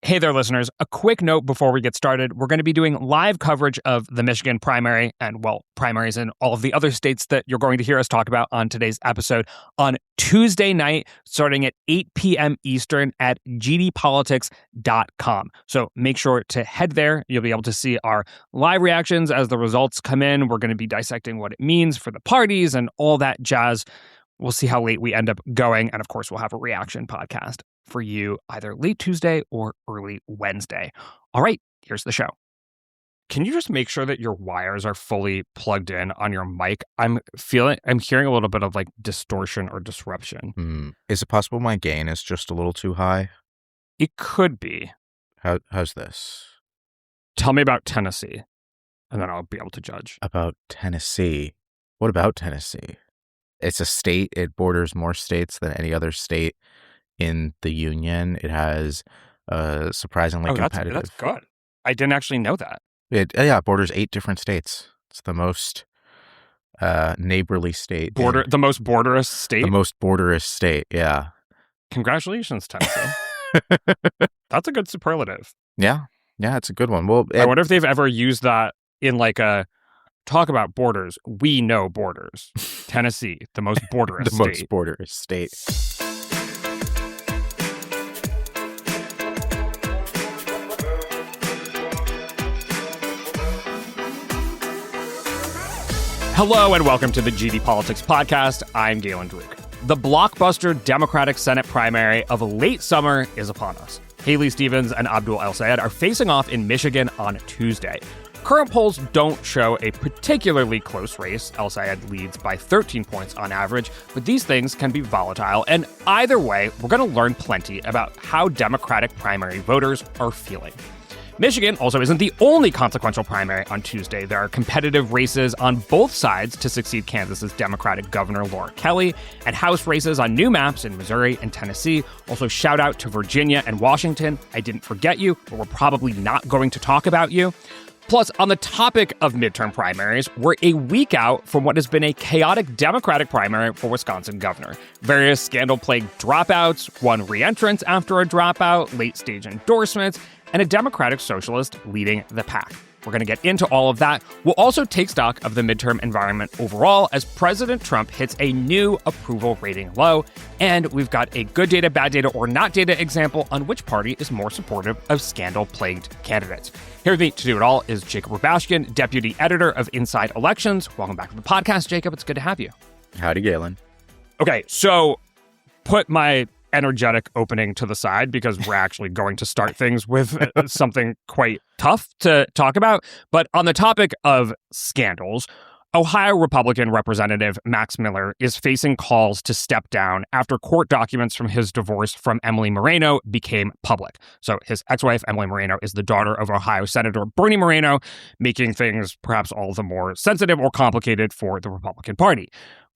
Hey there, listeners. A quick note before we get started. We're going to be doing live coverage of the Michigan primary and, primaries in all of the other states that you're going to hear us talk about on today's episode on Tuesday night, starting at 8 p.m. Eastern at gdpolitics.com. So make sure to head there. You'll be able to see our live reactions as the results come in. We're going to be dissecting what it means for the parties and all that jazz. We'll see how late we end up going. And of course, we'll have a reaction podcast for you either late Tuesday or early Wednesday. All right, here's the show. Can you just make sure that your wires are fully plugged in on your mic? I'm hearing a little bit of like distortion or disruption. Is it possible my gain is just a little too high? It could be. How's this? Tell me about Tennessee, and then I'll be able to judge. About Tennessee? What about Tennessee? It's a state. It borders more states than any other state in the union. It has surprisingly competitive. That's good. I didn't actually know that. It borders 8 different states. It's the most neighborly state. The most borderous state? The most borderous state, yeah. Congratulations, Tennessee. That's a good superlative. Yeah, it's a good one. Well, I wonder if they've ever used that in like a talk about borders. We know borders. Tennessee, the most borderous state. The most borderous state. Hello and welcome to the GD Politics Podcast. I'm Galen Druk. The blockbuster Democratic Senate primary of late summer is upon us. Haley Stevens and Abdul El-Sayed are facing off in Michigan on Tuesday. Current polls don't show a particularly close race. El-Sayed leads by 13 points on average, but these things can be volatile. And either way, we're going to learn plenty about how Democratic primary voters are feeling. Michigan also isn't the only consequential primary on Tuesday. There are competitive races on both sides to succeed Kansas's Democratic Governor Laura Kelly, and House races on new maps in Missouri and Tennessee. Also, shout out to Virginia and Washington. I didn't forget you, but we're probably not going to talk about you. Plus, on the topic of midterm primaries, we're a week out from what has been a chaotic Democratic primary for Wisconsin governor. Various scandal-plagued dropouts, one re-entrance after a dropout, late-stage endorsements, and a Democratic socialist leading the pack. We're going to get into all of that. We'll also take stock of the midterm environment overall as President Trump hits a new approval rating low. And we've got a good data, bad data, or not data example on which party is more supportive of scandal-plagued candidates. Here with me to do it all is Jacob Rabashkin, Deputy Editor of Inside Elections. Welcome back to the podcast, Jacob. It's good to have you. Howdy, Galen. Okay, so put my energetic opening to the side because we're actually going to start things with something quite tough to talk about. But on the topic of scandals, Ohio Republican Representative Max Miller is facing calls to step down after court documents from his divorce from Emily Moreno became public. So his ex-wife, Emily Moreno, is the daughter of Ohio Senator Bernie Moreno, making things perhaps all the more sensitive or complicated for the Republican Party.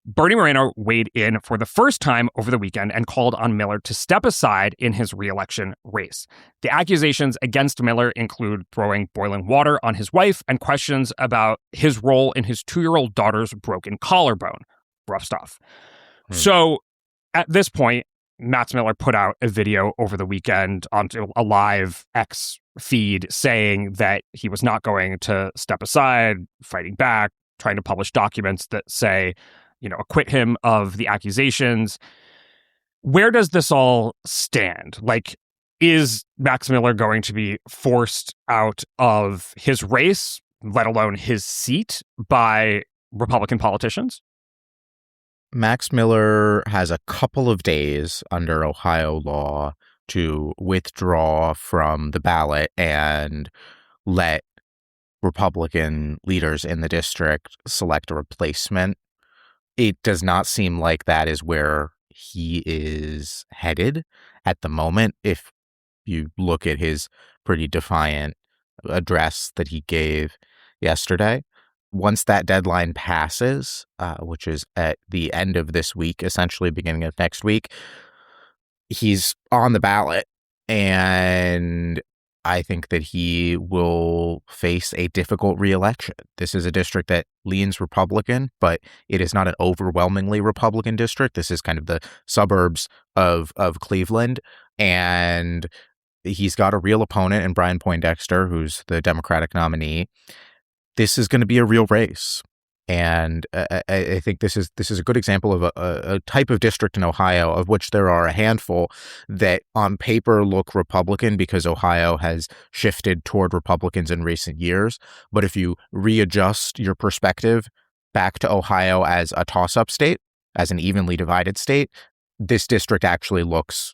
Bernie Moreno weighed in for the first time over the weekend and called on Miller to step aside in his re-election race. The accusations against Miller include throwing boiling water on his wife and questions about his role in his 2-year-old daughter's broken collarbone. Rough stuff. So at this point, Max Miller put out a video over the weekend onto a live X feed saying that he was not going to step aside, fighting back, trying to publish documents that say, acquit him of the accusations. Where does this all stand? Like, is Max Miller going to be forced out of his race, let alone his seat, by Republican politicians? Max Miller has a couple of days under Ohio law to withdraw from the ballot and let Republican leaders in the district select a replacement. It does not seem like that is where he is headed at the moment. If you look at his pretty defiant address that he gave yesterday, once that deadline passes, which is at the end of this week, essentially beginning of next week, he's on the ballot. And I think that he will face a difficult reelection. This is a district that leans Republican, but it is not an overwhelmingly Republican district. This is kind of the suburbs of Cleveland. And He's got a real opponent in Brian Poindexter, who's the Democratic nominee. This is going to be a real race. And I think this is a good example of a type of district in Ohio, of which there are a handful that on paper look Republican because Ohio has shifted toward Republicans in recent years. But if you readjust your perspective back to Ohio as a toss-up state, as an evenly divided state, this district actually looks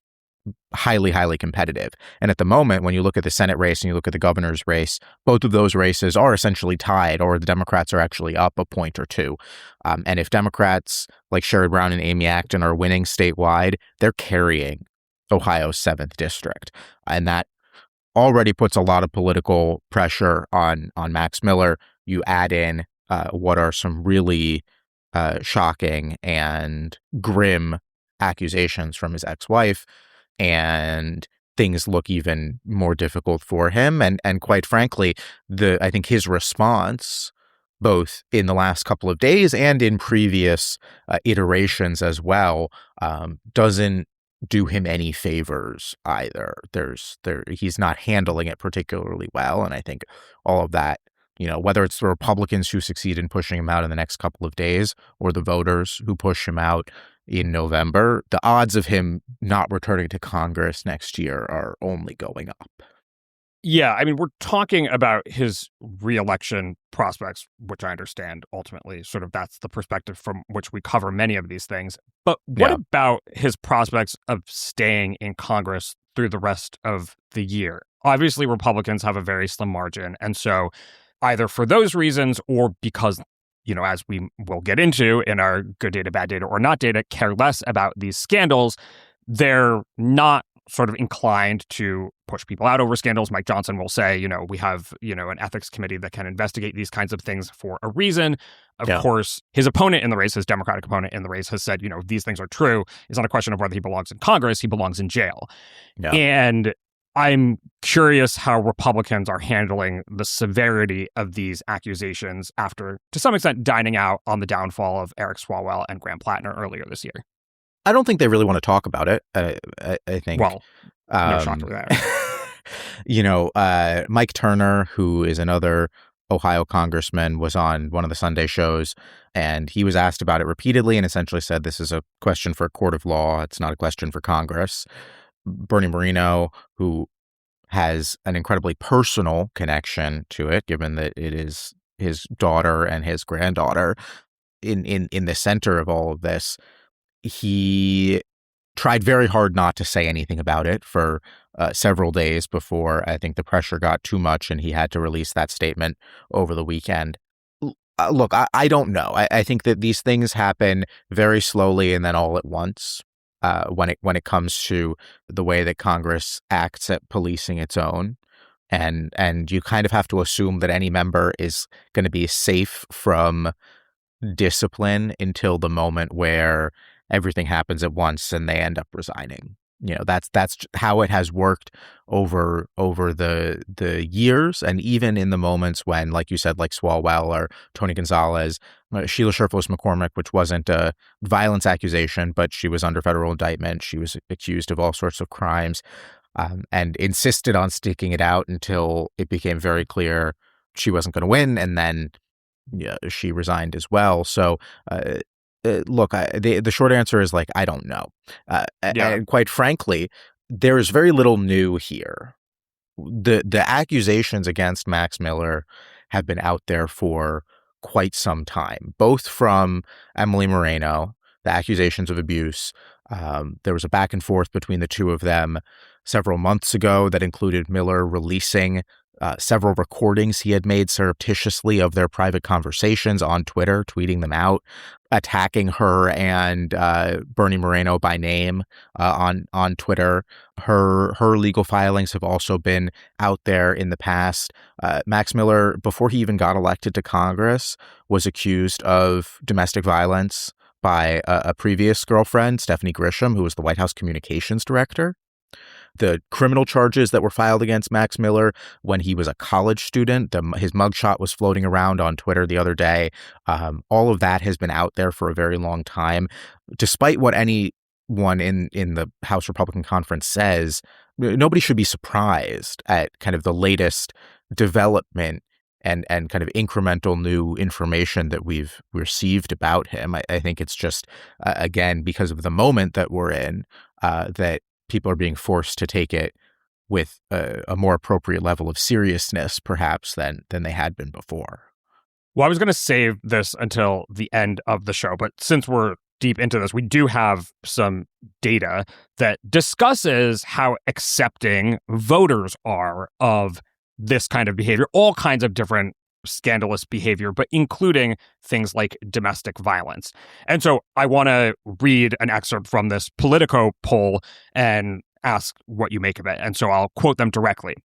highly, highly competitive. And at the moment, when you look at the Senate race and you look at the governor's race, both of those races are essentially tied, or the Democrats are actually up a point or two. And if Democrats like Sherrod Brown and Amy Acton are winning statewide, they're carrying Ohio's 7th district. And that already puts a lot of political pressure on Max Miller. You add in what are some really shocking and grim accusations from his ex-wife, and things look even more difficult for him. And quite frankly, I think his response, both in the last couple of days and in previous iterations as well, doesn't do him any favors either. He's not handling it particularly well. And I think all of that, whether it's the Republicans who succeed in pushing him out in the next couple of days or the voters who push him out in November, the odds of him not returning to Congress next year are only going up. Yeah, I mean, we're talking about his reelection prospects, which I understand ultimately sort of that's the perspective from which we cover many of these things. But what about his prospects of staying in Congress through the rest of the year? Obviously, Republicans have a very slim margin. And so either for those reasons or because, as we will get into in our good data, bad data, or not data, care less about these scandals, they're not sort of inclined to push people out over scandals. Mike Johnson will say, we have, an ethics committee that can investigate these kinds of things for a reason. Of course, his opponent in the race, his Democratic opponent in the race, has said, these things are true. It's not a question of whether he belongs in Congress. He belongs in jail. Yeah. And I'm curious how Republicans are handling the severity of these accusations after, to some extent, dining out on the downfall of Eric Swalwell and Graham Plattner earlier this year. I don't think they really want to talk about it. I think. Well, no shock to that. Mike Turner, who is another Ohio congressman, was on one of the Sunday shows, and he was asked about it repeatedly and essentially said, this is a question for a court of law. It's not a question for Congress. Bernie Moreno, who has an incredibly personal connection to it, given that it is his daughter and his granddaughter in the center of all of this, he tried very hard not to say anything about it for several days before I think the pressure got too much and he had to release that statement over the weekend. Look, I don't know. I think that these things happen very slowly and then all at once. When it comes to the way that Congress acts at policing its own. And you kind of have to assume that any member is going to be safe from discipline until the moment where everything happens at once and they end up resigning. That's how it has worked over the years, and even in the moments when, like you said, like Swalwell or Tony Gonzalez, Sheila Sherfos McCormick, which wasn't a violence accusation, but she was under federal indictment. She was accused of all sorts of crimes, and insisted on sticking it out until it became very clear she wasn't going to win, and then she resigned as well. So. Look, the short answer is I don't know. And quite frankly, there is very little new here. The accusations against Max Miller have been out there for quite some time, both from Emily Moreno, the accusations of abuse. There was a back and forth between the two of them several months ago that included Miller releasing several recordings he had made surreptitiously of their private conversations on Twitter, tweeting them out, attacking her and Bernie Moreno by name on Twitter. Her legal filings have also been out there in the past. Max Miller, before he even got elected to Congress, was accused of domestic violence by a previous girlfriend, Stephanie Grisham, who was the White House communications director. The criminal charges that were filed against Max Miller when he was a college student, his mugshot was floating around on Twitter the other day. All of that has been out there for a very long time. Despite what any one in the House Republican Conference says, nobody should be surprised at kind of the latest development and kind of incremental new information that we've received about him. I think it's just, again, because of the moment that we're in, that people are being forced to take it with a more appropriate level of seriousness, perhaps, than they had been before. Well, I was going to save this until the end of the show, but since we're deep into this, we do have some data that discusses how accepting voters are of this kind of behavior, all kinds of different scandalous behavior, but including things like domestic violence. And so I want to read an excerpt from this Politico poll and ask what you make of it. And so I'll quote them directly.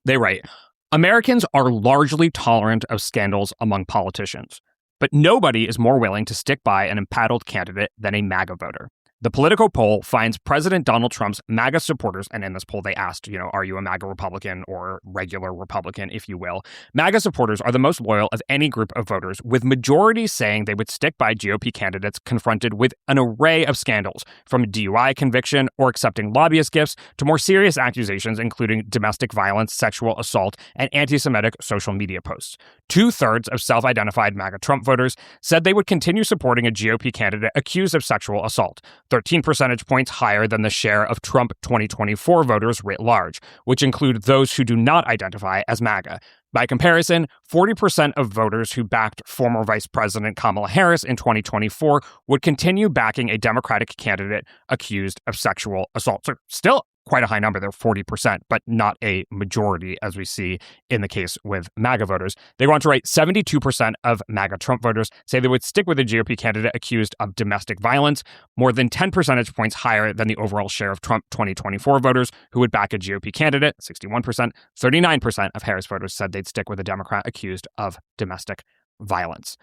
They write, "Americans are largely tolerant of scandals among politicians, but nobody is more willing to stick by an embattled candidate than a MAGA voter. The Politico poll finds President Donald Trump's MAGA supporters," and in this poll they asked, are you a MAGA Republican or regular Republican, if you will. "MAGA supporters are the most loyal of any group of voters, with majorities saying they would stick by GOP candidates confronted with an array of scandals, from DUI conviction or accepting lobbyist gifts to more serious accusations, including domestic violence, sexual assault, and anti-Semitic social media posts. 2/3 of self-identified MAGA Trump voters said they would continue supporting a GOP candidate accused of sexual assault, 13 percentage points higher than the share of Trump 2024 voters writ large, which include those who do not identify as MAGA. By comparison, 40% of voters who backed former Vice President Kamala Harris in 2024 would continue backing a Democratic candidate accused of sexual assault." So still quite a high number there, 40%, but not a majority, as we see in the case with MAGA voters. They go on to write, 72% of MAGA Trump voters say they would stick with a GOP candidate accused of domestic violence, more than 10 percentage points higher than the overall share of Trump 2024 voters who would back a GOP candidate, 61%. 39% of Harris voters said they'd stick with a Democrat accused of domestic violence.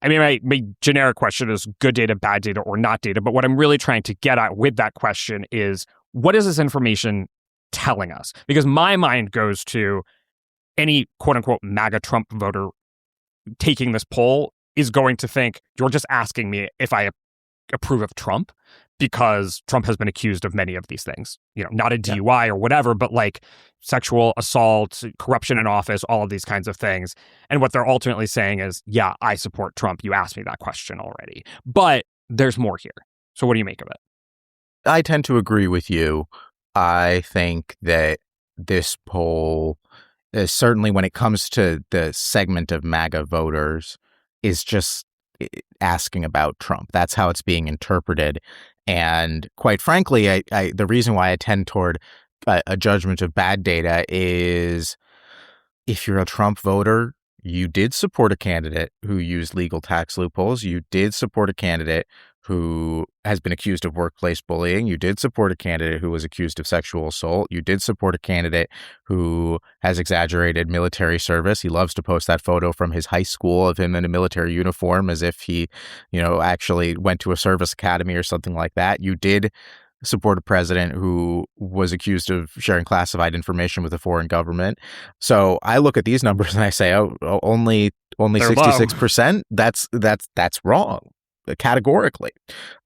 I mean, my generic question is good data, bad data, or not data, but what I'm really trying to get at with that question is, what is this information telling us? Because my mind goes to any quote-unquote MAGA Trump voter taking this poll is going to think, you're just asking me if I approve of Trump because Trump has been accused of many of these things. Not a DUI or whatever, but like sexual assault, corruption in office, all of these kinds of things. And what they're ultimately saying is, yeah, I support Trump. You asked me that question already. But there's more here. So what do you make of it? I tend to agree with you. I think that this poll, certainly when it comes to the segment of MAGA voters, is just asking about Trump. That's how it's being interpreted. And quite frankly, the reason why I tend toward a judgment of bad data is, if you're a Trump voter, you did support a candidate who used legal tax loopholes. You did support a candidate who has been accused of workplace bullying. You did support a candidate who was accused of sexual assault. You did support a candidate who has exaggerated military service. He loves to post that photo from his high school of him in a military uniform as if he, actually went to a service academy or something like that. You did support a president who was accused of sharing classified information with a foreign government. So I look at these numbers and I say, only 66%. That's wrong. Categorically.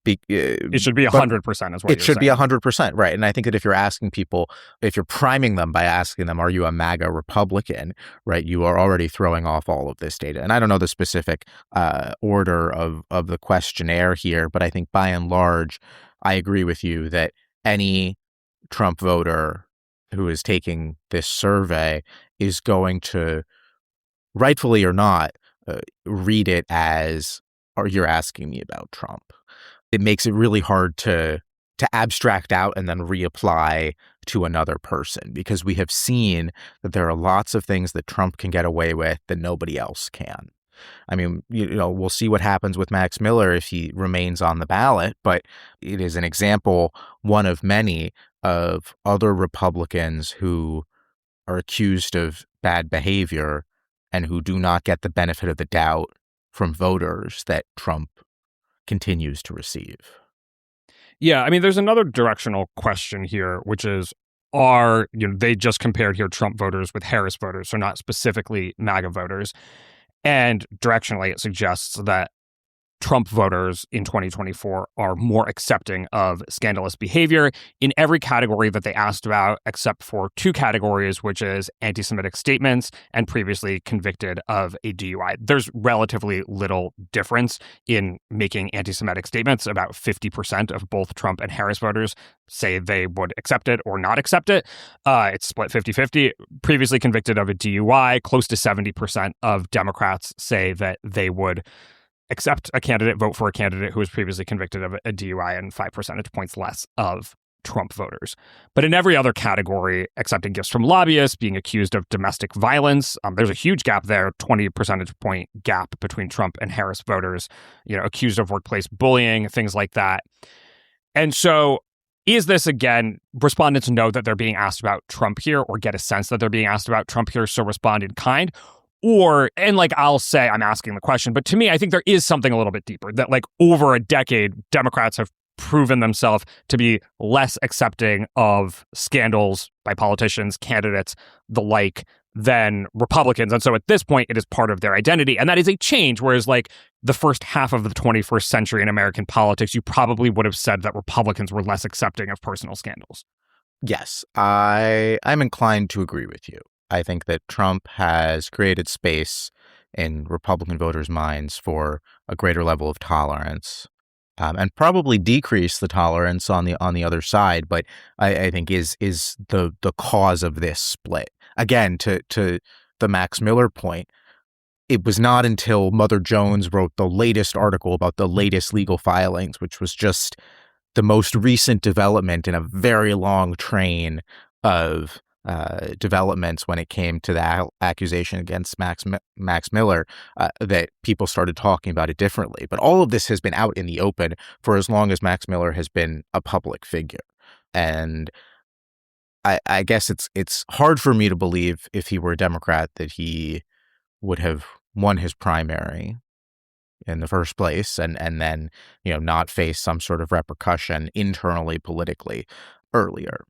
It should be 100% as well. It should be 100%, right. And I think that if you're asking people, if you're priming them by asking them, are you a MAGA Republican, right, you are already throwing off all of this data. And I don't know the specific order of the questionnaire here, but I think by and large, I agree with you that any Trump voter who is taking this survey is going to, rightfully or not, read it as, or you're asking me about Trump. It makes it really hard to abstract out and then reapply to another person, because we have seen that there are lots of things that Trump can get away with that nobody else can. I mean, we'll see what happens with Max Miller if he remains on the ballot, but it is an example, one of many, of other Republicans who are accused of bad behavior and who do not get the benefit of the doubt from voters that Trump continues to receive. Yeah, I mean, there's another directional question here, which is, they just compared here Trump voters with Harris voters, so not specifically MAGA voters. And directionally, it suggests that Trump voters in 2024 are more accepting of scandalous behavior in every category that they asked about, except for two categories, which is anti-Semitic statements and previously convicted of a DUI. There's relatively little difference in making anti-Semitic statements. About 50% of both Trump and Harris voters say they would accept it or not accept it. It's split 50-50. Previously convicted of a DUI, close to 70% of Democrats say that they would accept a candidate, vote for a candidate who was previously convicted of a DUI, and 5 percentage points less of Trump voters. But in every other category, accepting gifts from lobbyists, being accused of domestic violence, there's a huge gap there, 20 percentage point gap between Trump and Harris voters, accused of workplace bullying, things like that. And so is this, again, respondents know that they're being asked about Trump here or get a sense that they're being asked about Trump here, so respond in kind? Or, and like I'll say, I'm asking the question, but to me, I think there is something a little bit deeper that like over a decade, Democrats have proven themselves to be less accepting of scandals by politicians, candidates, the like, than Republicans. And so at this point, it is part of their identity. And that is a change. Whereas like the first half of the 21st century in American politics, you probably would have said that Republicans were less accepting of personal scandals. Yes, I'm inclined to agree with you. I think that Trump has created space in Republican voters' minds for a greater level of tolerance, and probably decrease the tolerance on the other side. But I think is the cause of this split. Again, to the Max Miller point, it was not until Mother Jones wrote the latest article about the latest legal filings, which was just the most recent development in a very long train of developments when it came to the accusation against Max Miller, that people started talking about it differently. But all of this has been out in the open for as long as Max Miller has been a public figure. And I guess it's hard for me to believe, if he were a Democrat, that he would have won his primary in the first place and then, not face some sort of repercussion internally, politically earlier.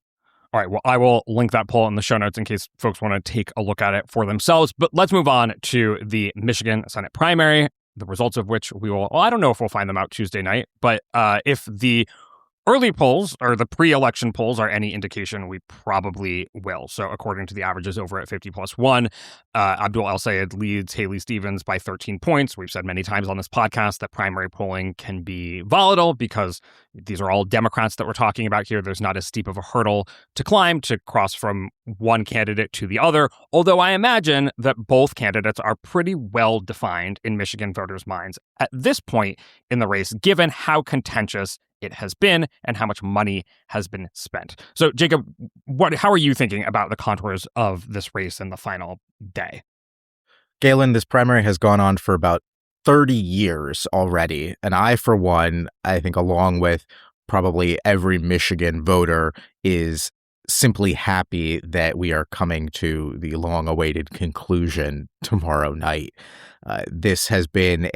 All right, well, I will link that poll in the show notes in case folks want to take a look at it for themselves. But let's move on to the Michigan Senate primary, the results of which I don't know if we'll find them out Tuesday night, but if the early polls or the pre-election polls are any indication, we probably will. So according to the averages over at 50+1, Abdul El-Sayed leads Haley Stevens by 13 points. We've said many times on this podcast that primary polling can be volatile because these are all Democrats that we're talking about here. There's not as steep of a hurdle to climb to cross from one candidate to the other, although I imagine that both candidates are pretty well defined in Michigan voters' minds at this point in the race, given how contentious it has been and how much money has been spent. So, Jacob, how are you thinking about the contours of this race in the final day? Galen, this primary has gone on for about 30 years already. And I, for one, I think along with probably every Michigan voter, is simply happy that we are coming to the long-awaited conclusion tomorrow night. This has been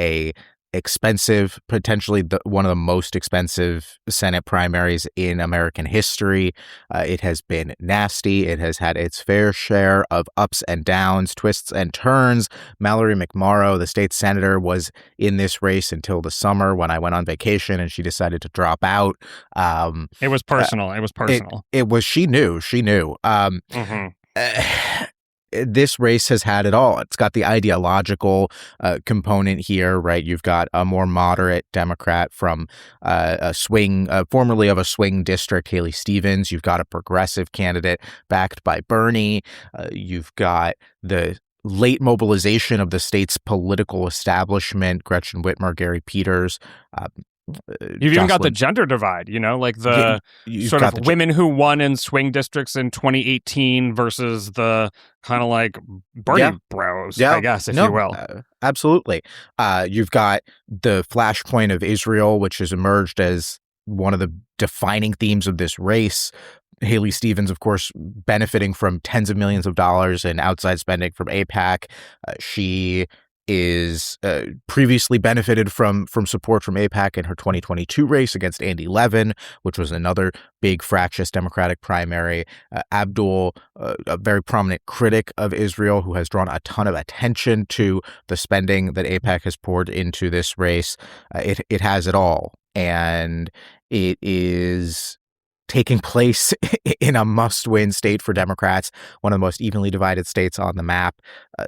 expensive, potentially one of the most expensive Senate primaries in American history. It has been nasty. It has had its fair share of ups and downs, twists and turns. Mallory McMorrow, the state senator, was in this race until the summer when I went on vacation and she decided to drop out. It was personal. It was personal. She knew. This race has had it all. It's got the ideological component here, right? You've got a more moderate Democrat from formerly of a swing district, Haley Stevens. You've got a progressive candidate backed by Bernie. You've got the late mobilization of the state's political establishment, Gretchen Whitmer, Gary Peters. You've even got the gender divide, like the sort of women who won in swing districts in 2018 versus the kind of like Bernie bros, I guess, if you will. Absolutely. You've got the flashpoint of Israel, which has emerged as one of the defining themes of this race. Haley Stevens, of course, benefiting from tens of millions of dollars in outside spending from AIPAC. She is previously benefited from support from AIPAC in her 2022 race against Andy Levin, which was another big fractious Democratic primary. Abdul, a very prominent critic of Israel who has drawn a ton of attention to the spending that AIPAC has poured into this race. It has it all. And it is taking place in a must-win state for Democrats, one of the most evenly divided states on the map.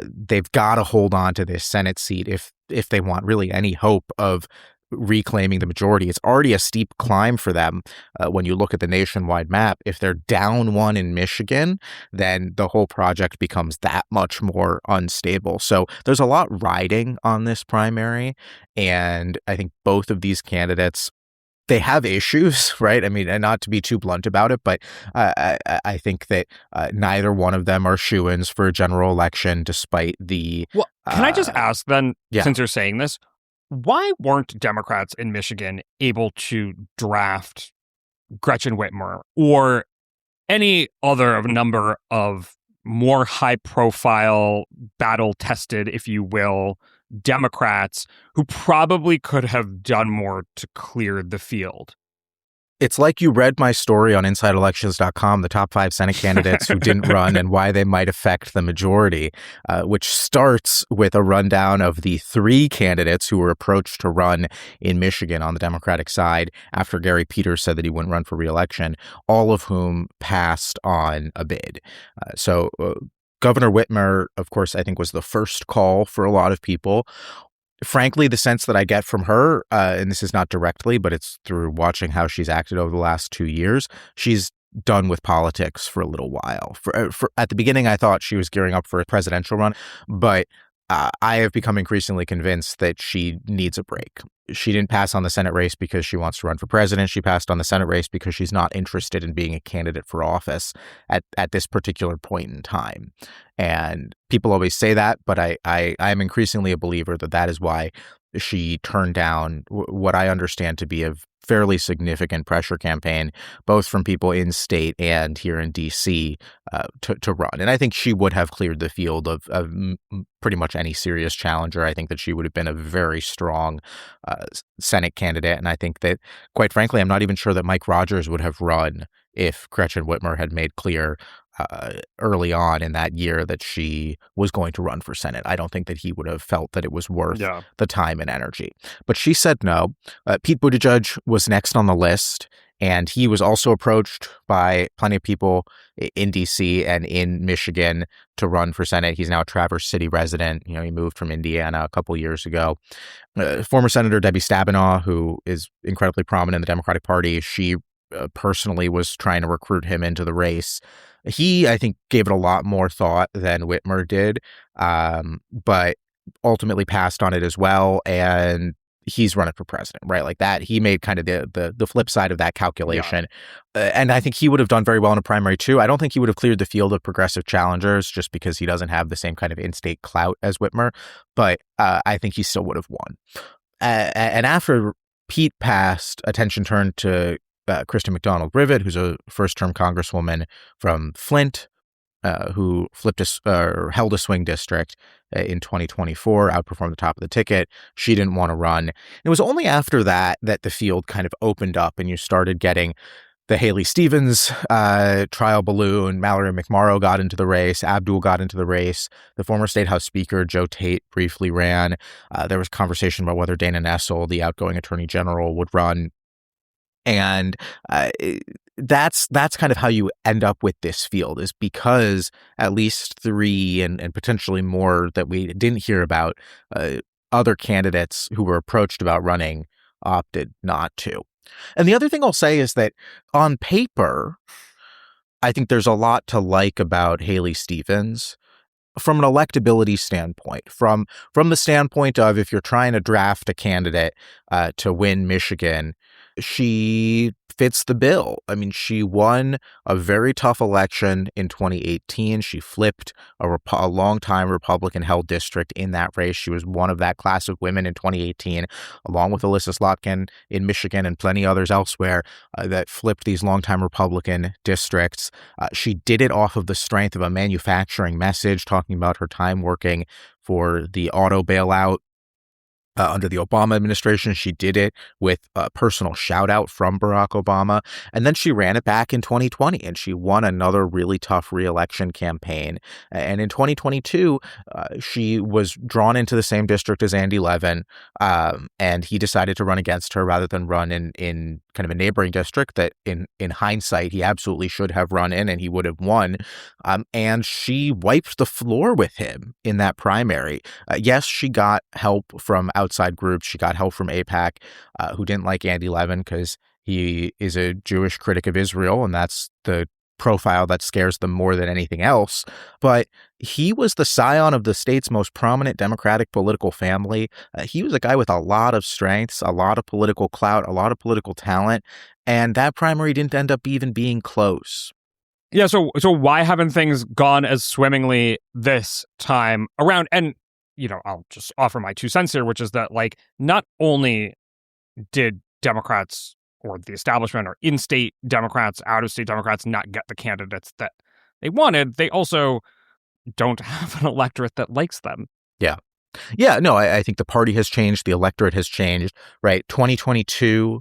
They've got to hold on to this Senate seat if they want really any hope of reclaiming the majority. It's already a steep climb for them when you look at the nationwide map. If they're down one in Michigan, then the whole project becomes that much more unstable. So there's a lot riding on this primary, and I think both of these candidates, they have issues, right? I mean, and not to be too blunt about it, but I think that neither one of them are shoo-ins for a general election, despite the... Well, can I just ask then, yeah. since you're saying this, why weren't Democrats in Michigan able to draft Gretchen Whitmer or any other number of more high-profile, battle-tested, if you will, Democrats who probably could have done more to clear the field? It's like you read my story on InsideElections.com, the top 5 Senate candidates who didn't run and why they might affect the majority, which starts with a rundown of the 3 candidates who were approached to run in Michigan on the Democratic side after Gary Peters said that he wouldn't run for re-election, all of whom passed on a bid. So Governor Whitmer, of course, I think was the first call for a lot of people. Frankly, the sense that I get from her, and this is not directly, but it's through watching how she's acted over the last 2 years, she's done with politics for a little while. At the beginning, I thought she was gearing up for a presidential run, but I have become increasingly convinced that she needs a break. She didn't pass on the Senate race because she wants to run for president. She passed on the Senate race because she's not interested in being a candidate for office at this particular point in time. And people always say that, but I am increasingly a believer that that is why she turned down what I understand to be a fairly significant pressure campaign, both from people in state and here in D.C. To run. And I think she would have cleared the field of pretty much any serious challenger. I think that she would have been a very strong Senate candidate. And I think that, quite frankly, I'm not even sure that Mike Rogers would have run if Gretchen Whitmer had made clear early on in that year that she was going to run for Senate. I don't think that he would have felt that it was worth the time and energy. But she said no. Pete Buttigieg was next on the list, and he was also approached by plenty of people in D.C. and in Michigan to run for Senate. He's now a Traverse City resident. You know, he moved from Indiana a couple years ago. Former Senator Debbie Stabenow, who is incredibly prominent in the Democratic Party, she personally was trying to recruit him into the race. He, I think, gave it a lot more thought than Whitmer did, but ultimately passed on it as well. And he's running for president, right? Like that. He made kind of the flip side of that calculation. Yeah. And I think he would have done very well in a primary too. I don't think he would have cleared the field of progressive challengers just because he doesn't have the same kind of in-state clout as Whitmer. But I think he still would have won. And after Pete passed, attention turned to Kristen McDonald-Rivet, who's a first-term congresswoman from Flint, who held a swing district in 2024, outperformed the top of the ticket. She didn't want to run. It was only after that that the field kind of opened up and you started getting the Haley Stevens trial balloon. Mallory McMorrow got into the race. Abdul got into the race. The former State House Speaker, Joe Tate, briefly ran. There was conversation about whether Dana Nessel, the outgoing Attorney General, would run. And that's kind of how you end up with this field, is because at least 3 and potentially more that we didn't hear about, other candidates who were approached about running opted not to. And the other thing I'll say is that on paper, I think there's a lot to like about Haley Stevens from an electability standpoint, from the standpoint of if you're trying to draft a candidate to win Michigan, she fits the bill. I mean, she won a very tough election in 2018. She flipped a longtime Republican-held district in that race. She was one of that class of women in 2018, along with Alyssa Slotkin in Michigan and plenty others elsewhere that flipped these longtime Republican districts. She did it off of the strength of a manufacturing message, talking about her time working for the auto bailout under the Obama administration. She did it with a personal shout out from Barack Obama. And then she ran it back in 2020 and she won another really tough reelection campaign. And in 2022, she was drawn into the same district as Andy Levin. And he decided to run against her rather than run in kind of a neighboring district that in hindsight, he absolutely should have run in and he would have won. And she wiped the floor with him in that primary. Yes, she got help from outside groups. She got help from AIPAC, who didn't like Andy Levin because he is a Jewish critic of Israel, and that's the profile that scares them more than anything else. But he was the scion of the state's most prominent Democratic political family. He was a guy with a lot of strengths, a lot of political clout, a lot of political talent, and that primary didn't end up even being close. Yeah, so why haven't things gone as swimmingly this time around? And, I'll just offer my 2 cents here, which is that, like, not only did Democrats or the establishment or in-state Democrats, out-of-state Democrats not get the candidates that they wanted, they also don't have an electorate that likes them. Yeah. Yeah, no, I think the party has changed. The electorate has changed, right? 2022,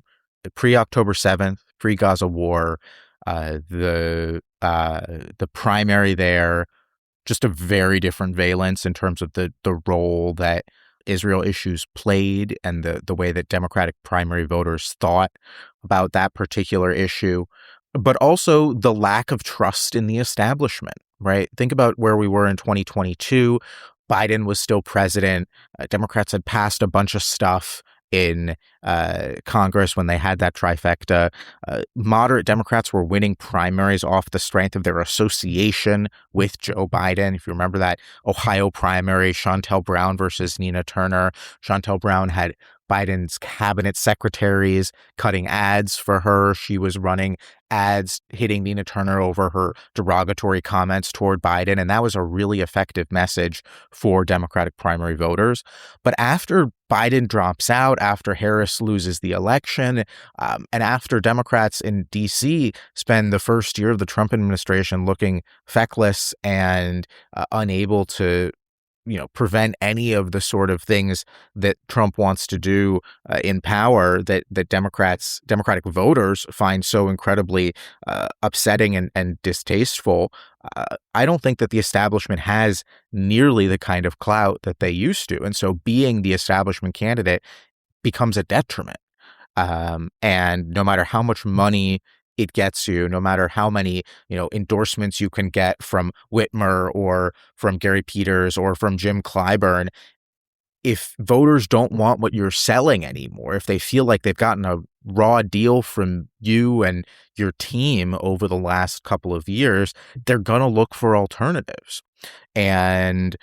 pre-October 7th, pre-Gaza war, the primary there, just a very different valence in terms of the role that Israel issues played and the way that Democratic primary voters thought about that particular issue, but also the lack of trust in the establishment, right? Think about where we were in 2022. Biden was still president. Democrats had passed a bunch of stuff in Congress when they had that trifecta. Moderate Democrats were winning primaries off the strength of their association with Joe Biden. If you remember that Ohio primary, Shontel Brown versus Nina Turner. Shontel Brown had Biden's cabinet secretaries cutting ads for her. She was running ads hitting Nina Turner over her derogatory comments toward Biden. And that was a really effective message for Democratic primary voters. But after Biden drops out, after Harris loses the election, and after Democrats in D.C. spend the first year of the Trump administration looking feckless and unable to prevent any of the sort of things that Trump wants to do in power that Democratic voters find so incredibly upsetting and distasteful. I don't think that the establishment has nearly the kind of clout that they used to. And so being the establishment candidate becomes a detriment. And no matter how much money it gets you, no matter how many, endorsements you can get from Whitmer or from Gary Peters or from Jim Clyburn, if voters don't want what you're selling anymore, if they feel like they've gotten a raw deal from you and your team over the last couple of years, they're going to look for alternatives. And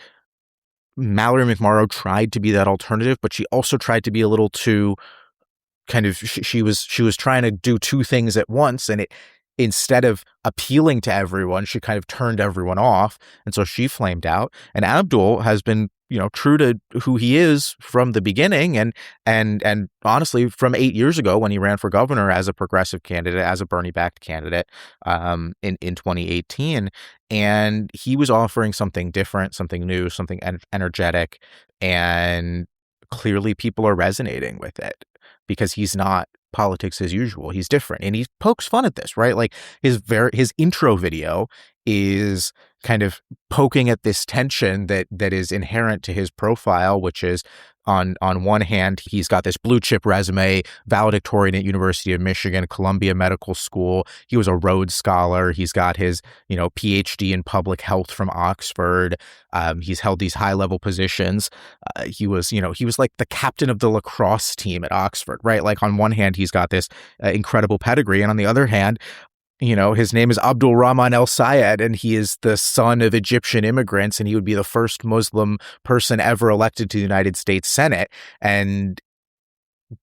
Mallory McMorrow tried to be that alternative, but she also tried to be a little too kind of, she was trying to do 2 things at once, and instead of appealing to everyone, she kind of turned everyone off, and so she flamed out. And Abdul has been, true to who he is from the beginning, and honestly, from 8 years ago when he ran for governor as a progressive candidate, as a Bernie-backed candidate, in 2018, and he was offering something different, something new, something energetic, and clearly people are resonating with it. Because he's not politics as usual. He's different. And he pokes fun at this, right? Like his intro video is kind of poking at this tension that is inherent to his profile, which is on one hand, he's got this blue chip resume, valedictorian at University of Michigan, Columbia Medical School. He was a Rhodes Scholar. He's got his, PhD in public health from Oxford. He's held these high level positions. He was like the captain of the lacrosse team at Oxford, right? Like on one hand, he's got this incredible pedigree. And on the other hand, his name is Abdul Rahman El-Sayed, and he is the son of Egyptian immigrants, and he would be the first Muslim person ever elected to the United States Senate. And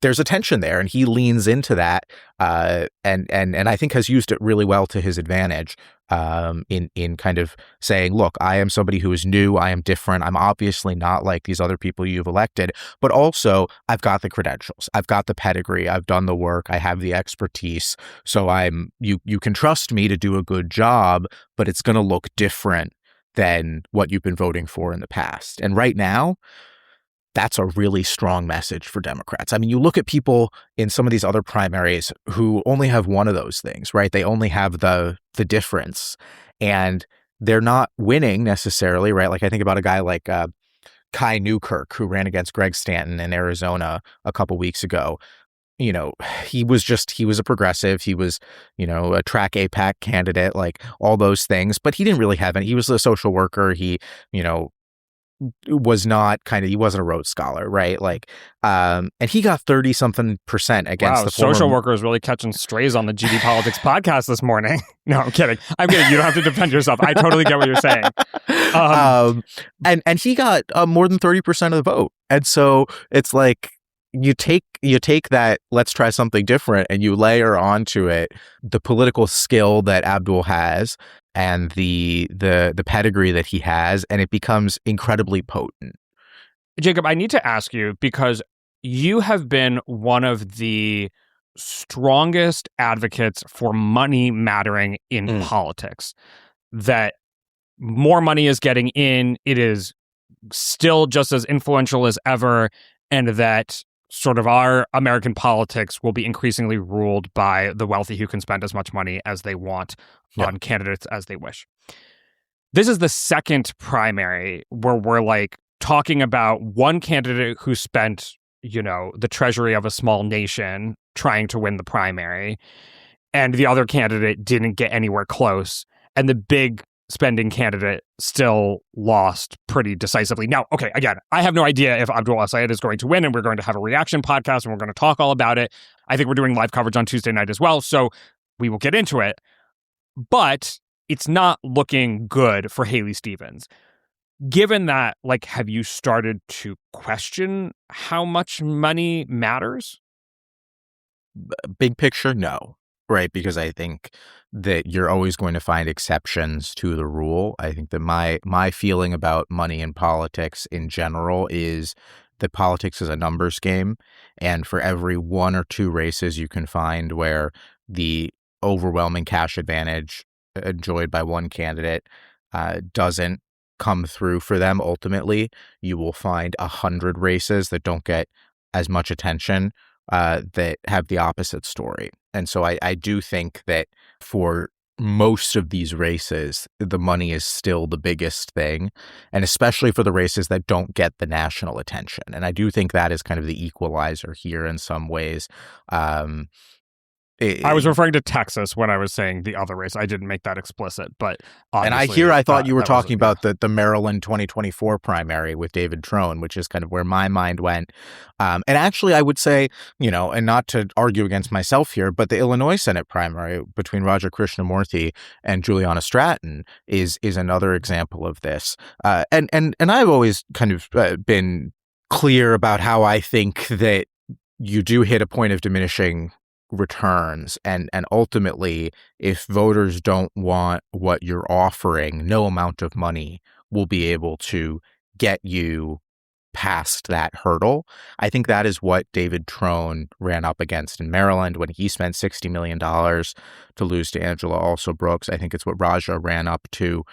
there's a tension there, and he leans into that, and I think has used it really well to his advantage, in kind of saying, look, I am somebody who is new, I am different, I'm obviously not like these other people you've elected, but also I've got the credentials, I've got the pedigree, I've done the work, I have the expertise, so you can trust me to do a good job, but it's going to look different than what you've been voting for in the past. And right now, that's a really strong message for Democrats. I mean, you look at people in some of these other primaries who only have one of those things, right? They only have the difference, and they're not winning necessarily, right? Like I think about a guy like Kai Newkirk, who ran against Greg Stanton in Arizona a couple weeks ago. You know, he was a progressive. He was, a track APAC candidate, like all those things, but he didn't really have any. He was a social worker. He, he wasn't a Rhodes Scholar, right? Like, and he got 30-something% against the social worker is really catching strays on the GD Politics podcast this morning. No, I'm kidding. You don't have to defend yourself. I totally get what you're saying. And he got more than 30% of the vote. And so it's like, you take that, let's try something different, and you layer onto it the political skill that Abdul has and the pedigree that he has, and it becomes incredibly potent. Jacob, I need to ask you, because you have been one of the strongest advocates for money mattering in politics, that more money is getting in, it is still just as influential as ever, and that sort of our American politics will be increasingly ruled by the wealthy who can spend as much money as they want on candidates as they wish. This is the second primary where we're like talking about one candidate who spent, the treasury of a small nation trying to win the primary, and the other candidate didn't get anywhere close, and the big spending candidate still lost pretty decisively. Now, okay, again, I have no idea if Abdul El-Sayed is going to win, and we're going to have a reaction podcast and we're going to talk all about it. I think we're doing live coverage on Tuesday night as well, so we will get into it. But it's not looking good for Haley Stevens. Given that, have you started to question how much money matters? Big picture, no. Right, because I think that you're always going to find exceptions to the rule. I think that my feeling about money in politics in general is that politics is a numbers game, and for every one or two races you can find where the overwhelming cash advantage enjoyed by one candidate doesn't come through for them ultimately, you will find 100 races that don't get as much attention that have the opposite story. And so I do think that for most of these races, the money is still the biggest thing, and especially for the races that don't get the national attention. And I do think that is kind of the equalizer here in some ways. I was referring to Texas when I was saying the other race. I didn't make that explicit, but I thought you were talking about the Maryland 2024 primary with David Trone, which is kind of where my mind went. And actually, I would say, and not to argue against myself here, but the Illinois Senate primary between Raja Krishnamurthy and Juliana Stratton is another example of this. And I've always kind of been clear about how I think that you do hit a point of diminishing returns, and ultimately, if voters don't want what you're offering, no amount of money will be able to get you past that hurdle. I think that is what David Trone ran up against in Maryland when he spent $60 million to lose to Angela Also-Brooks. I think it's what Raja ran up to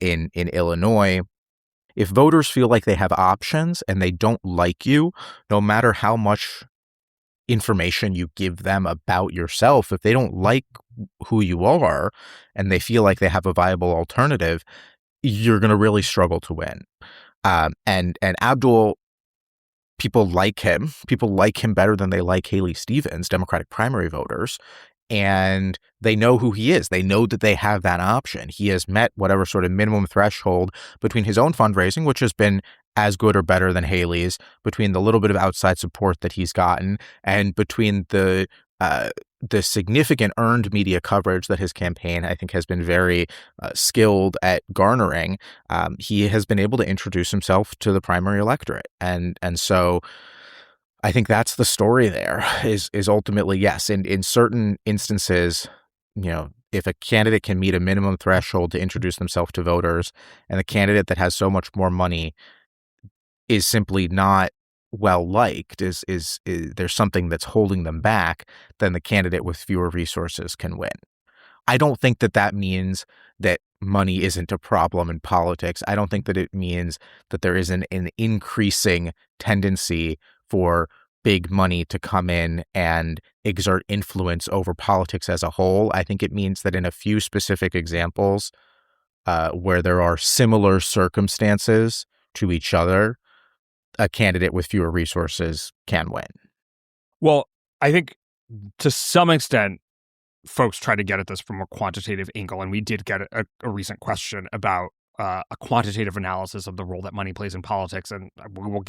in Illinois. If voters feel like they have options and they don't like you, no matter how much information you give them about yourself, if they don't like who you are and they feel like they have a viable alternative, you're going to really struggle to win. And Abdul, people like him better than they like Haley Stevens, Democratic primary voters, and they know who he is. They know that they have that option. He has met whatever sort of minimum threshold between his own fundraising, which has been as good or better than Haley's, between the little bit of outside support that he's gotten, and between the significant earned media coverage that his campaign, I think, has been very skilled at garnering. He has been able to introduce himself to the primary electorate, and so I think that's the story there. Is ultimately, yes, in certain instances, if a candidate can meet a minimum threshold to introduce themselves to voters, and the candidate that has so much more money is simply not well liked, is there's something that's holding them back, then the candidate with fewer resources can win. I don't think that means that money isn't a problem in politics. I don't think that it means that there isn't an increasing tendency for big money to come in and exert influence over politics as a whole. I think it means that in a few specific examples where there are similar circumstances to each other, a candidate with fewer resources can win. Well, I think to some extent, folks try to get at this from a quantitative angle, and we did get a recent question about a quantitative analysis of the role that money plays in politics, and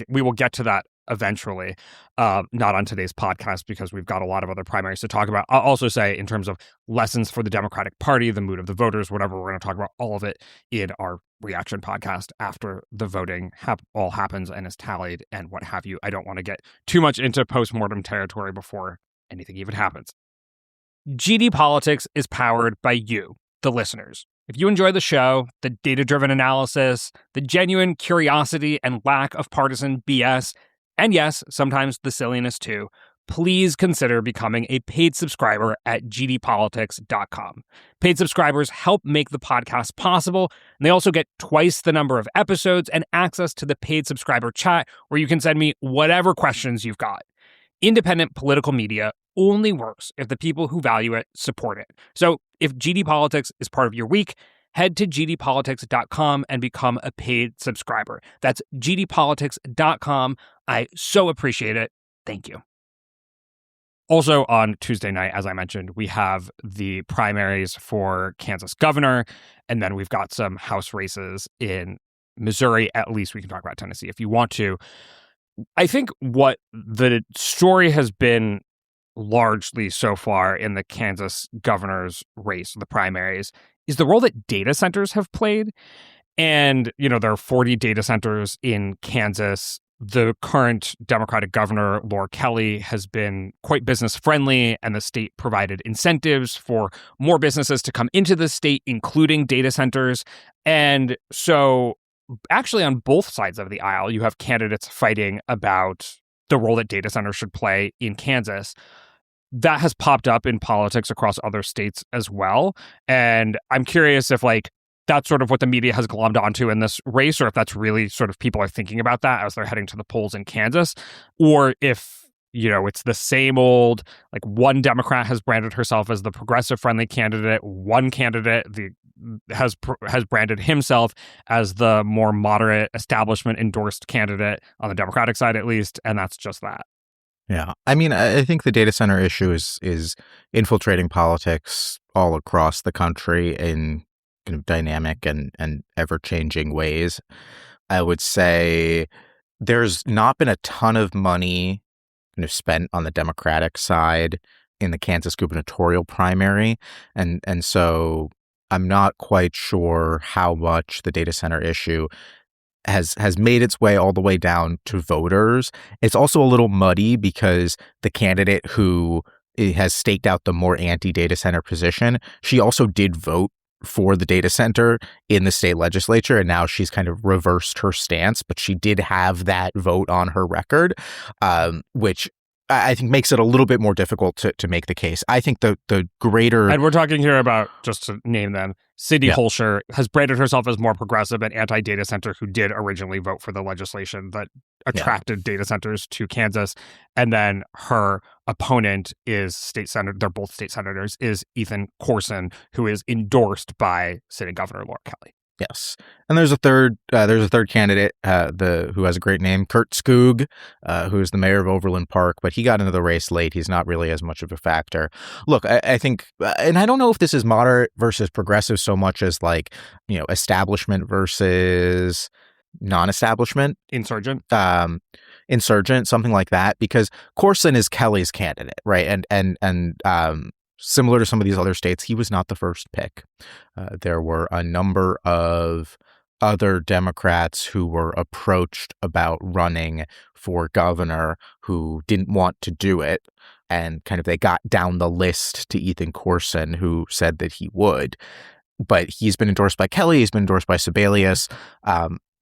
we will get to that eventually, not on today's podcast because we've got a lot of other primaries to talk about. I'll also say in terms of lessons for the Democratic Party, the mood of the voters, whatever, we're going to talk about all of it in our reaction podcast after the voting all happens and is tallied and what have you. I don't want to get too much into postmortem territory before anything even happens. GD Politics is powered by you, the listeners. If you enjoy the show, the data-driven analysis, the genuine curiosity and lack of partisan BS, and yes, sometimes the silliness too, please consider becoming a paid subscriber at gdpolitics.com. Paid subscribers help make the podcast possible, and they also get twice the number of episodes and access to the paid subscriber chat where you can send me whatever questions you've got. Independent political media only works if the people who value it support it. So if GD Politics is part of your week, head to gdpolitics.com and become a paid subscriber. That's gdpolitics.com. I so appreciate it. Thank you. Also on Tuesday night, as I mentioned, we have the primaries for Kansas governor, and then we've got some House races in Missouri. At least we can talk about Tennessee if you want to. I think what the story has been largely so far in the Kansas governor's race, the primaries, is the role that data centers have played. And, there are 40 data centers in Kansas. The current Democratic governor, Laura Kelly, has been quite business friendly, and the state provided incentives for more businesses to come into the state, including data centers. And so actually on both sides of the aisle, you have candidates fighting about the role that data centers should play in Kansas. That has popped up in politics across other states as well. And I'm curious if that's sort of what the media has glommed onto in this race, or if that's really sort of people are thinking about that as they're heading to the polls in Kansas, or if, it's the same old, one Democrat has branded herself as the progressive friendly candidate. One candidate has branded himself as the more moderate establishment endorsed candidate on the Democratic side, at least. And that's just that. Yeah. I mean, I think the data center issue is infiltrating politics all across the country in kind of dynamic and ever-changing ways. I would say there's not been a ton of money kind of spent on the Democratic side in the Kansas gubernatorial primary. And so I'm not quite sure how much the data center issue has made its way all the way down to voters. It's also a little muddy because the candidate who has staked out the more anti-data center position, she also did vote for the data center in the state legislature, and now she's kind of reversed her stance, but she did have that vote on her record, which I think makes it a little bit more difficult to make the case. I think the greater... And we're talking here about, just to name them, Cindy Holscher has branded herself as more progressive and anti-data center, who did originally vote for the legislation that attracted data centers to Kansas. And then her opponent is state senator, they're both state senators, is Ethan Corson, who is endorsed by sitting Governor Laura Kelly. Yes. And there's a third candidate who has a great name, Kurt Skoog, who is the mayor of Overland Park, but he got into the race late. He's not really as much of a factor. Look, I think, and I don't know if this is moderate versus progressive so much as establishment versus non-establishment. Insurgent, something like that, because Corson is Kelly's candidate, right? And similar to some of these other states, he was not the first pick. There were a number of other Democrats who were approached about running for governor who didn't want to do it. And kind of they got down the list to Ethan Corson, who said that he would. But he's been endorsed by Kelly. He's been endorsed by Sebelius.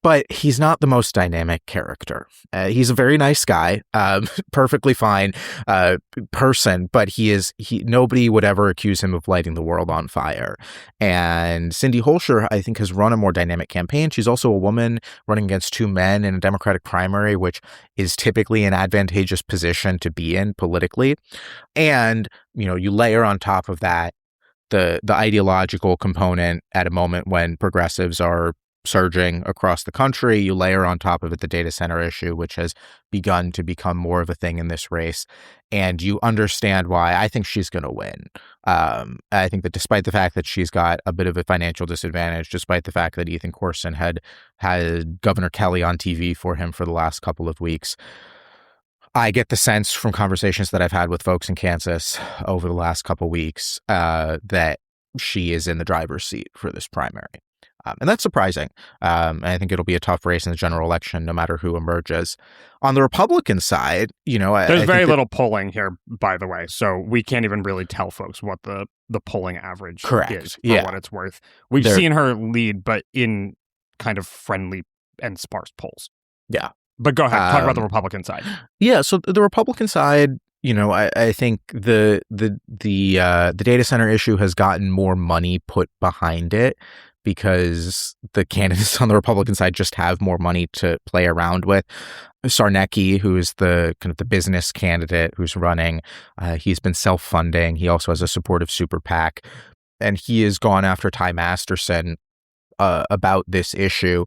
but he's not the most dynamic character. He's a very nice guy, perfectly fine person, but nobody would ever accuse him of lighting the world on fire. And Cindy Holscher, I think, has run a more dynamic campaign. She's also a woman running against two men in a Democratic primary, which is typically an advantageous position to be in politically. And, you layer on top of that the ideological component at a moment when progressives are surging across the country. You layer on top of it the data center issue, which has begun to become more of a thing in this race. And you understand why I think she's going to win. I think that despite the fact that she's got a bit of a financial disadvantage, despite the fact that Ethan Corson had Governor Kelly on TV for him for the last couple of weeks, I get the sense from conversations that I've had with folks in Kansas over the last couple of weeks that she is in the driver's seat for this primary. And that's surprising. And I think it'll be a tough race in the general election, no matter who emerges. On the Republican side, there's very little polling here, by the way, so we can't even really tell folks what the polling average is for what it's worth. We've seen her lead, but in kind of friendly and sparse polls. Yeah. But go ahead, talk about the Republican side. Yeah, so the Republican side, I think the data center issue has gotten more money put behind it because the candidates on the Republican side just have more money to play around with. Sarnecki, who is the kind of the business candidate who's running, he's been self-funding. He also has a supportive super PAC, and he has gone after Ty Masterson about this issue.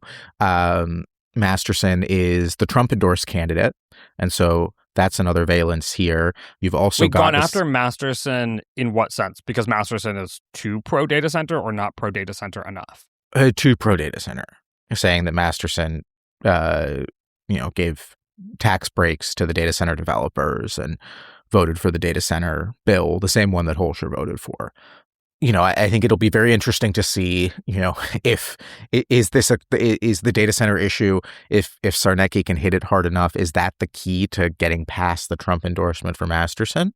Masterson is the Trump-endorsed candidate, and so that's another valence here. You've also gone after Masterson in what sense? Because Masterson is too pro-data center or not pro-data center enough? Too pro-data center, saying that Masterson, gave tax breaks to the data center developers and voted for the data center bill, the same one that Holscher voted for. I think it'll be very interesting to see, if is the data center issue, if Sarnecki can hit it hard enough, is that the key to getting past the Trump endorsement for Masterson?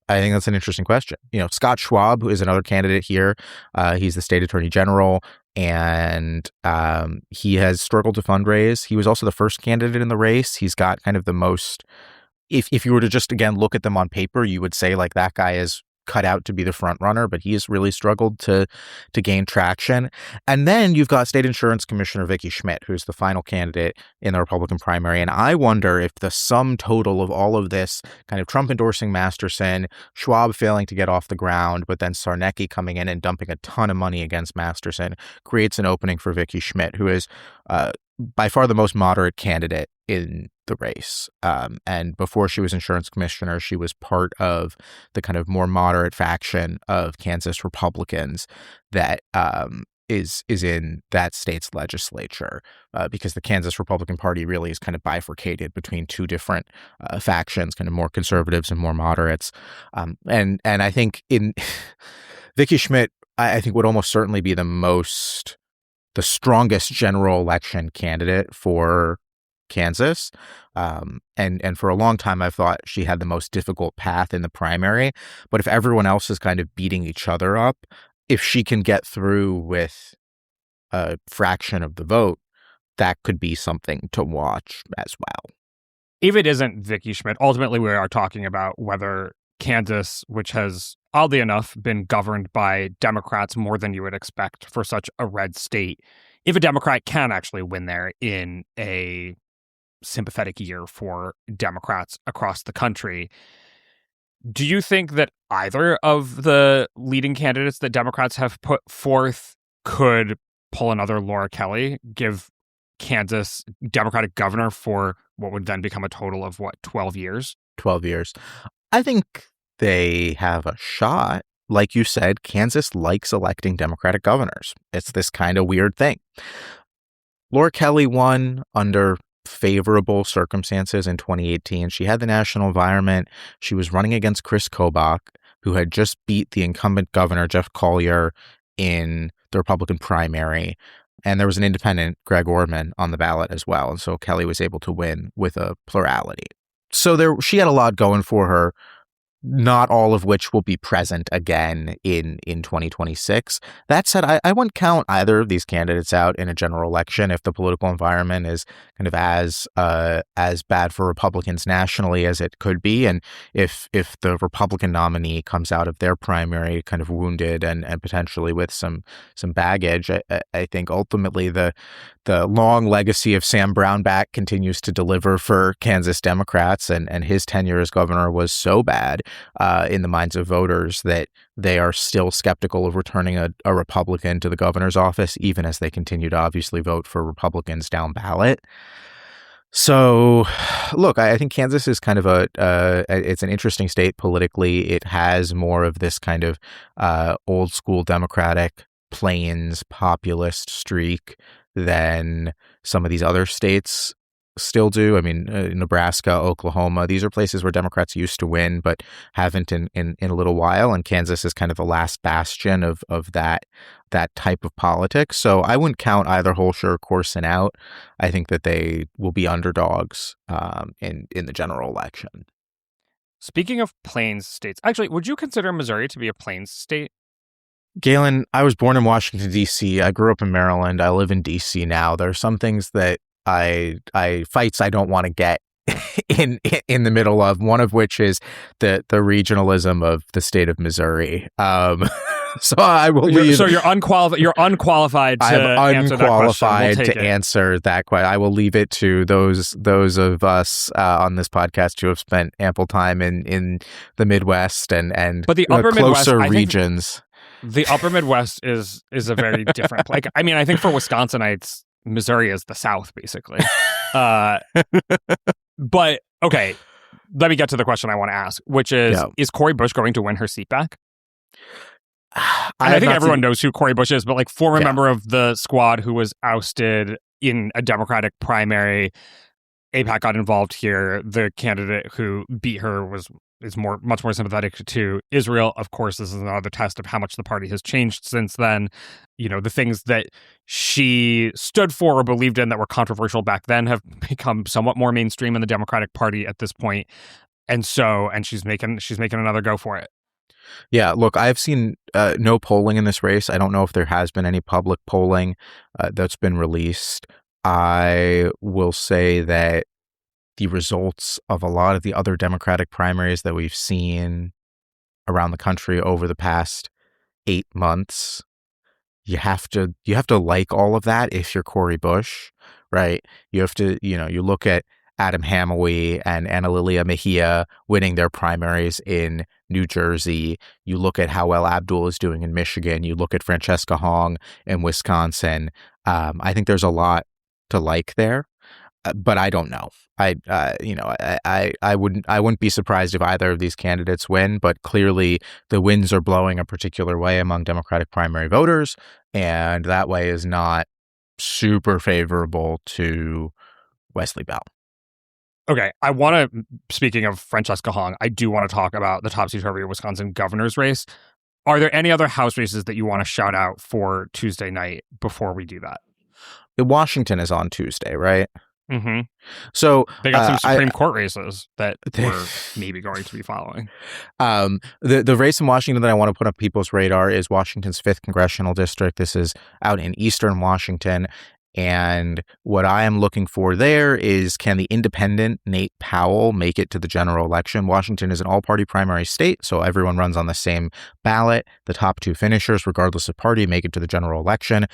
I think that's an interesting question. Scott Schwab, who is another candidate here, he's the state attorney general, and he has struggled to fundraise. He was also the first candidate in the race. He's got kind of the most, if you were to just, again, look at them on paper, you would say like that guy is cut out to be the front runner, but he has really struggled to gain traction. And then you've got State Insurance Commissioner Vicki Schmidt, who's the final candidate in the Republican primary. And I wonder if the sum total of all of this kind of Trump endorsing Masterson, Schwab failing to get off the ground, but then Sarnecki coming in and dumping a ton of money against Masterson creates an opening for Vicki Schmidt, who is by far the most moderate candidate in the race. And before she was insurance commissioner, she was part of the kind of more moderate faction of Kansas Republicans that is in that state's legislature, because the Kansas Republican Party really is kind of bifurcated between two different factions, kind of more conservatives and more moderates. And I think in Vicki Schmidt, I think would almost certainly be the strongest general election candidate for Kansas. And for a long time, I've thought she had the most difficult path in the primary. But if everyone else is kind of beating each other up, if she can get through with a fraction of the vote, that could be something to watch as well. If it isn't Vicki Schmidt, ultimately we are talking about whether Kansas, which has, oddly enough, been governed by Democrats more than you would expect for such a red state, if a Democrat can actually win there in a sympathetic year for Democrats across the country. Do you think that either of the leading candidates that Democrats have put forth could pull another Laura Kelly, give Kansas Democratic governor for what would then become a total of, 12 years? 12 years. I think they have a shot. Like you said, Kansas likes electing Democratic governors. It's this kind of weird thing. Laura Kelly won under favorable circumstances in 2018. She had the national environment. She was running against Chris Kobach, who had just beat the incumbent governor, Jeff Collier, in the Republican primary. And there was an independent, Greg Orman, on the ballot as well. And so Kelly was able to win with a plurality. So she had a lot going for her. not all of which will be present again in 2026. That said, I wouldn't count either of these candidates out in a general election if the political environment is kind of as bad for Republicans nationally as it could be, and if the Republican nominee comes out of their primary kind of wounded and potentially with some baggage. I think ultimately the long legacy of Sam Brownback continues to deliver for Kansas Democrats, and his tenure as governor was so bad in the minds of voters that they are still skeptical of returning a Republican to the governor's office, even as they continue to obviously vote for Republicans down ballot. So, look, I think Kansas is kind of it's an interesting state politically. It has more of this kind of old school Democratic plains populist streak than some of these other states still do. I mean, Nebraska, Oklahoma, these are places where Democrats used to win, but haven't in a little while. And Kansas is kind of the last bastion of that type of politics. So I wouldn't count either Holscher or Corson out. I think that they will be underdogs in the general election. Speaking of plains states, actually, would you consider Missouri to be a plains state? Galen, I was born in Washington, D.C. I grew up in Maryland. I live in D.C. now. There are some things that fights I don't want to get in the middle of, one of which is the regionalism of the state of Missouri. So I will leave. So you're unqualified to answer that question. Answer that question. I will leave it to those of us on this podcast who have spent ample time in the Midwest and but the upper closer Midwest, regions. The upper Midwest is a very different. Like, I mean, I think for Wisconsinites, Missouri is the South, basically. But, okay, let me get to the question I want to ask, which is Cori Bush going to win her seat back? I think everyone knows who Cori Bush is, but like former member of the squad who was ousted in a Democratic primary. AIPAC got involved here. The candidate who beat her is much more sympathetic to Israel. Of course, this is another test of how much the party has changed since then. You know, the things that she stood for or believed in that were controversial back then have become somewhat more mainstream in the Democratic Party at this point. And she's making another go for it. Yeah, look, I've seen no polling in this race. I don't know if there has been any public polling that's been released. I will say that the results of a lot of the other Democratic primaries that we've seen around the country over the past 8 months, you have to like all of that if you're Cori Bush, right? You have to, you look at Adam Hamawee and Ana Lilia Mejia winning their primaries in New Jersey. You look at how well Abdul is doing in Michigan. You look at Francesca Hong in Wisconsin. I think there's a lot to like there, but I don't know. I wouldn't be surprised if either of these candidates win, but clearly the winds are blowing a particular way among Democratic primary voters, and that way is not super favorable to Wesley Bell. Okay, speaking of Francesca Hong, I do want to talk about the topsy-turvy Wisconsin governor's race. Are there any other House races that you want to shout out for Tuesday night before we do that? Washington is on Tuesday, right? Mm-hmm. So they got some Supreme Court races that we're maybe going to be following. The race in Washington that I want to put on people's radar is Washington's 5th congressional district. This is out in eastern Washington. And what I am looking for there is, can the independent Nate Powell make it to the general election? Washington is an all-party primary state, so everyone runs on the same ballot. The top 2 finishers, regardless of party, make it to the general election.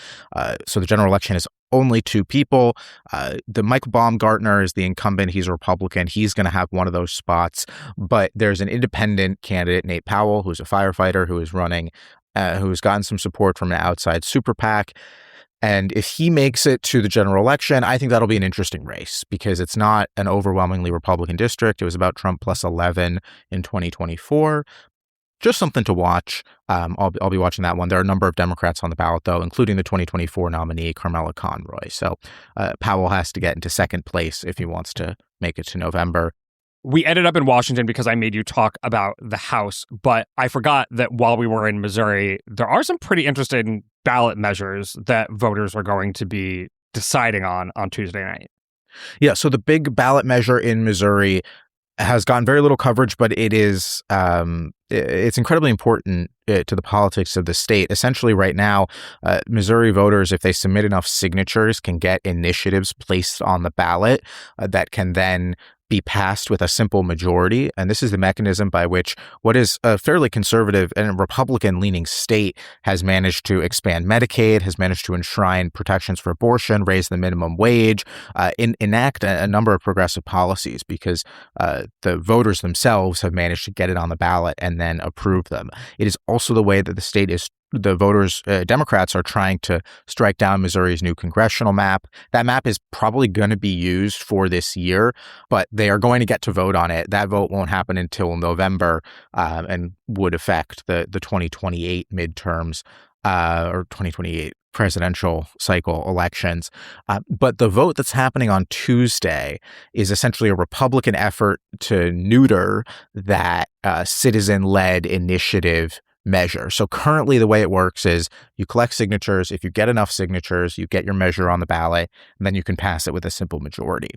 So the general election is only 2 people. The Michael Baumgartner is the incumbent. He's a Republican. He's going to have one of those spots. But there's an independent candidate, Nate Powell, who's a firefighter, who is running, who's gotten some support from an outside super PAC. And if he makes it to the general election, I think that'll be an interesting race because it's not an overwhelmingly Republican district. It was about Trump plus 11 in 2024. Just something to watch. I'll be watching that one. There are a number of Democrats on the ballot, though, including the 2024 nominee, Carmela Conroy. So Powell has to get into second place if he wants to make it to November. We ended up in Washington because I made you talk about the House, but I forgot that while we were in Missouri, there are some pretty interesting ballot measures that voters are going to be deciding on Tuesday night. Yeah, so the big ballot measure in Missouri has gotten very little coverage, but it is it's incredibly important to the politics of the state. Essentially, right now, Missouri voters, if they submit enough signatures, can get initiatives placed on the ballot that can then be passed with a simple majority. And this is the mechanism by which what is a fairly conservative and Republican-leaning state has managed to expand Medicaid, has managed to enshrine protections for abortion, raise the minimum wage, enact a number of progressive policies because the voters themselves have managed to get it on the ballot and then approve them. It is also the way that the voters, Democrats are trying to strike down Missouri's new congressional map. That map is probably going to be used for this year, but they are going to get to vote on it. That vote won't happen until November and would affect the 2028 midterms or 2028 presidential cycle elections. But the vote that's happening on Tuesday is essentially a Republican effort to neuter that citizen-led initiative measure. So currently the way it works is you collect signatures. If you get enough signatures, you get your measure on the ballot, and then you can pass it with a simple majority.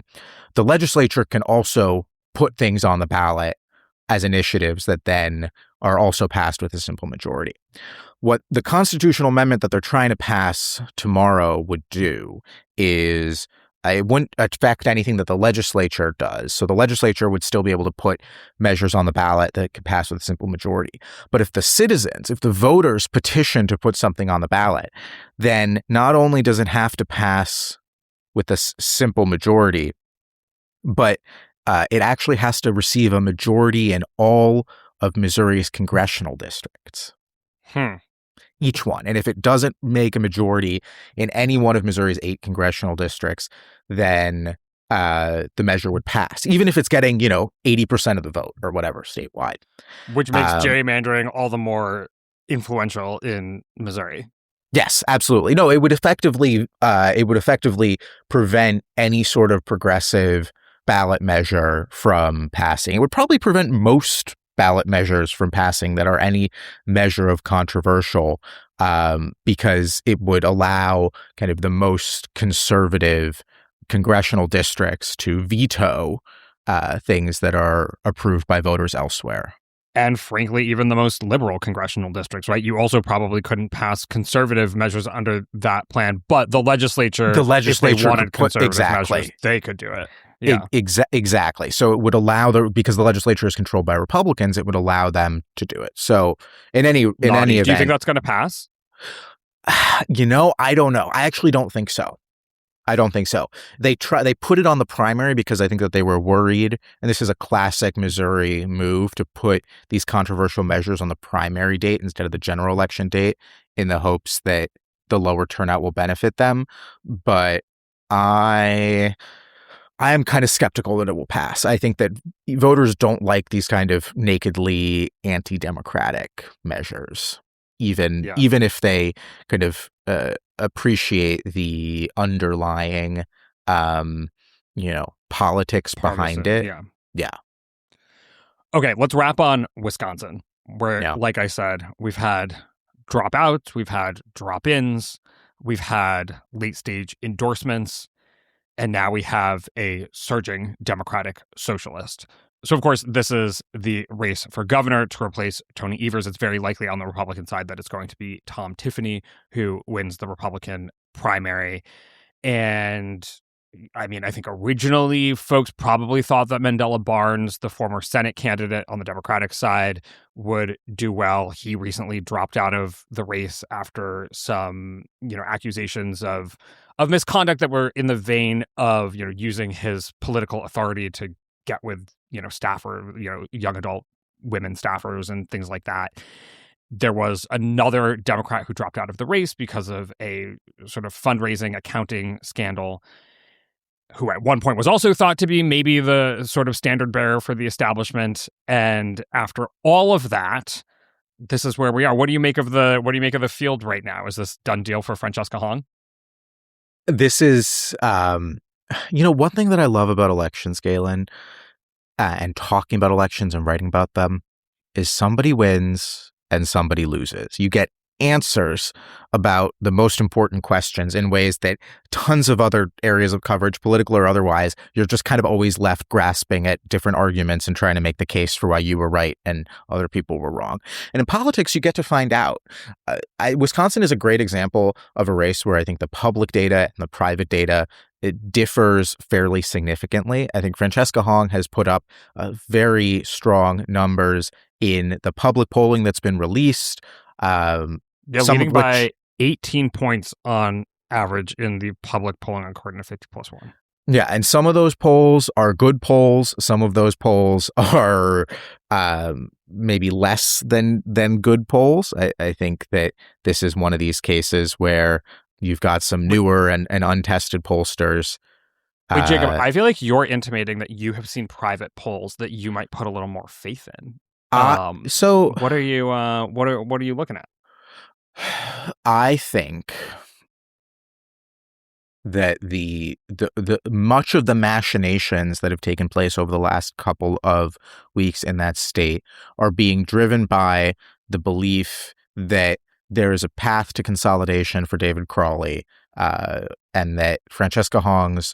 The legislature can also put things on the ballot as initiatives that then are also passed with a simple majority. What the constitutional amendment that they're trying to pass tomorrow would do is it wouldn't affect anything that the legislature does. So the legislature would still be able to put measures on the ballot that could pass with a simple majority. But if the voters petition to put something on the ballot, then not only does it have to pass with a simple majority, but it actually has to receive a majority in all of Missouri's congressional districts. Each one. And if it doesn't make a majority in any one of Missouri's 8 congressional districts, then the measure would pass, even if it's getting, 80% of the vote or whatever statewide. Which makes gerrymandering all the more influential in Missouri. Yes, absolutely. No, it would effectively prevent any sort of progressive ballot measure from passing. It would probably prevent most ballot measures from passing that are any measure of controversial, because it would allow kind of the most conservative congressional districts to veto things that are approved by voters elsewhere. And frankly, even the most liberal congressional districts, right? You also probably couldn't pass conservative measures under that plan, but the legislature if they wanted conservative measures, they could do it. Yeah, exactly. So it would allow because the legislature is controlled by Republicans, it would allow them to do it. So in any event, do you think that's going to pass? I don't know. I actually don't think so. They put it on the primary because I think that they were worried, and this is a classic Missouri move to put these controversial measures on the primary date instead of the general election date in the hopes that the lower turnout will benefit them. But I am kind of skeptical that it will pass. I think that voters don't like these kind of nakedly anti-democratic measures, even if they kind of appreciate the underlying, politics behind it. Yeah. Okay, let's wrap on Wisconsin, where, like I said, we've had dropouts, we've had drop-ins, we've had late-stage endorsements, and now we have a surging Democratic socialist. So, of course, this is the race for governor to replace Tony Evers. It's very likely on the Republican side that it's going to be Tom Tiffany who wins the Republican primary. And I mean, I think originally folks probably thought that Mandela Barnes, the former Senate candidate on the Democratic side, would do well. He recently dropped out of the race after some, accusations of misconduct that were in the vein of, using his political authority to get with, staffer, young adult women staffers and things like that. There was another Democrat who dropped out of the race because of a sort of fundraising accounting scandal, who at one point was also thought to be maybe the sort of standard bearer for the establishment. And after all of that, this is where we are. What do you make of the field right now? Is this done deal for Francesca Hong? This is, one thing that I love about elections, Galen, and talking about elections and writing about them, is somebody wins and somebody loses. You get answers about the most important questions in ways that tons of other areas of coverage, political or otherwise, you're just kind of always left grasping at different arguments and trying to make the case for why you were right and other people were wrong. And in politics, you get to find out. Wisconsin is a great example of a race where I think the public data and the private data, it differs fairly significantly. I think Francesca Hong has put up very strong numbers in the public polling that's been released. Leading by 18 points on average in the public polling according to 50+1. Yeah, and some of those polls are good polls. Some of those polls are maybe less than good polls. I think that this is one of these cases where you've got some newer and untested pollsters. Wait, Jacob, I feel like you're intimating that you have seen private polls that you might put a little more faith in. So what are you looking at? I think that the much of the machinations that have taken place over the last couple of weeks in that state are being driven by the belief that there is a path to consolidation for David Crowley, and that Francesca Hong's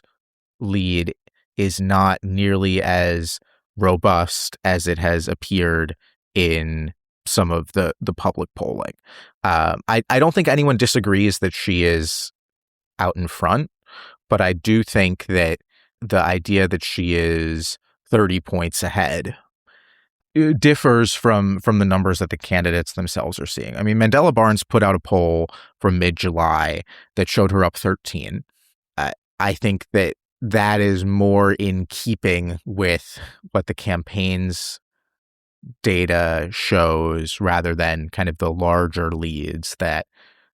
lead is not nearly as robust as it has appeared in some of the public polling. I don't think anyone disagrees that she is out in front, but I do think that the idea that she is 30 points ahead differs from the numbers that the candidates themselves are seeing. I mean, Mandela Barnes put out a poll from mid-July that showed her up 13. I think that is more in keeping with what the campaign's data shows rather than kind of the larger leads that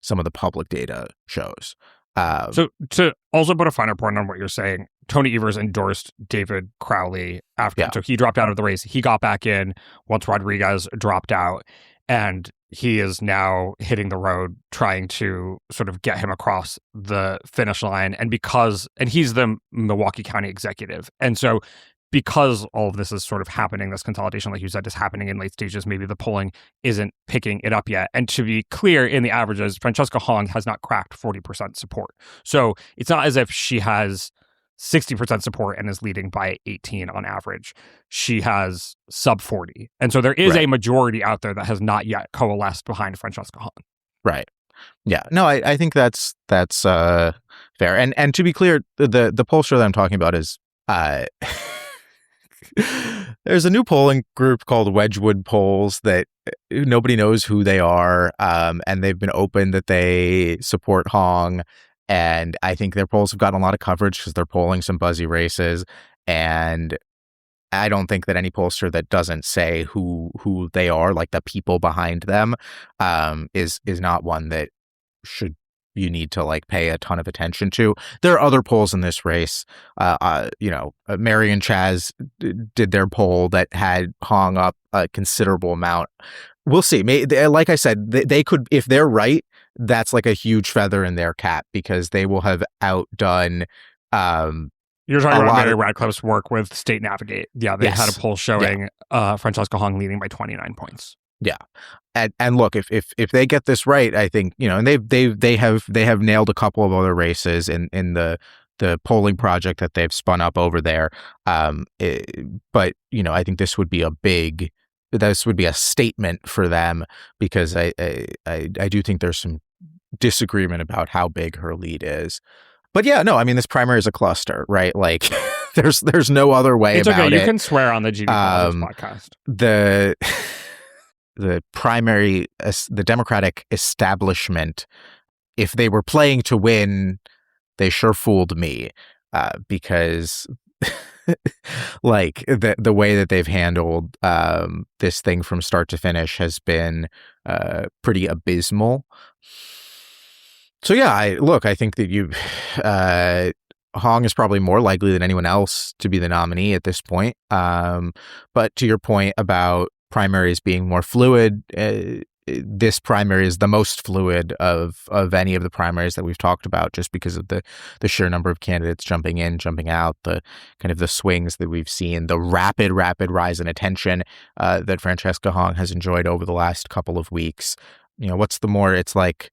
some of the public data shows. So to also put a finer point on what you're saying, Tony Evers endorsed David Crowley after, so he dropped out of the race. He got back in once Rodriguez dropped out, and he is now hitting the road trying to sort of get him across the finish line. And he's the Milwaukee County executive. And so because all of this is sort of happening, this consolidation, like you said, is happening in late stages, maybe the polling isn't picking it up yet. And to be clear, in the averages, Francesca Hong has not cracked 40% support. So it's not as if she has 60% support and is leading by 18 on average. She has sub 40. And so there is a majority out there that has not yet coalesced behind Francesca Hong. Right. Yeah. No, I think that's fair. And to be clear, the pollster that I'm talking about is there's a new polling group called Wedgwood Polls that nobody knows who they are, and they've been open that they support Hong. And I think their polls have gotten a lot of coverage because they're polling some buzzy races. And I don't think that any pollster that doesn't say who they are, like the people behind them, is not one that you need to like pay a ton of attention to. There are other polls in this race. Mary and Chaz did their poll that had Hong up a considerable amount. We'll see. Like I said, they could, if they're right, that's like a huge feather in their cap because they will have outdone. You're talking about Mary Radcliffe's work with State Navigate. Yeah, they had a poll showing Francesca Hong leading by 29 points. Yeah. And look, if they get this right, I think, and they have nailed a couple of other races in the polling project that they've spun up over there. But I think this would be a statement for them because I do think there's some disagreement about how big her lead is. But yeah, no, I mean, this primary is a cluster, right? Like there's no other way about it. It's okay. You can swear on the GD podcast. The primary, the Democratic establishment, if they were playing to win, they sure fooled me because like the way that they've handled this thing from start to finish has been pretty abysmal. So yeah, I think that Hong is probably more likely than anyone else to be the nominee at this point. But to your point about primaries being more fluid, this primary is the most fluid of any of the primaries that we've talked about, just because of the sheer number of candidates jumping in, jumping out, the kind of the swings that we've seen, the rapid rise in attention that Francesca Hong has enjoyed over the last couple of weeks. what's the more, it's like,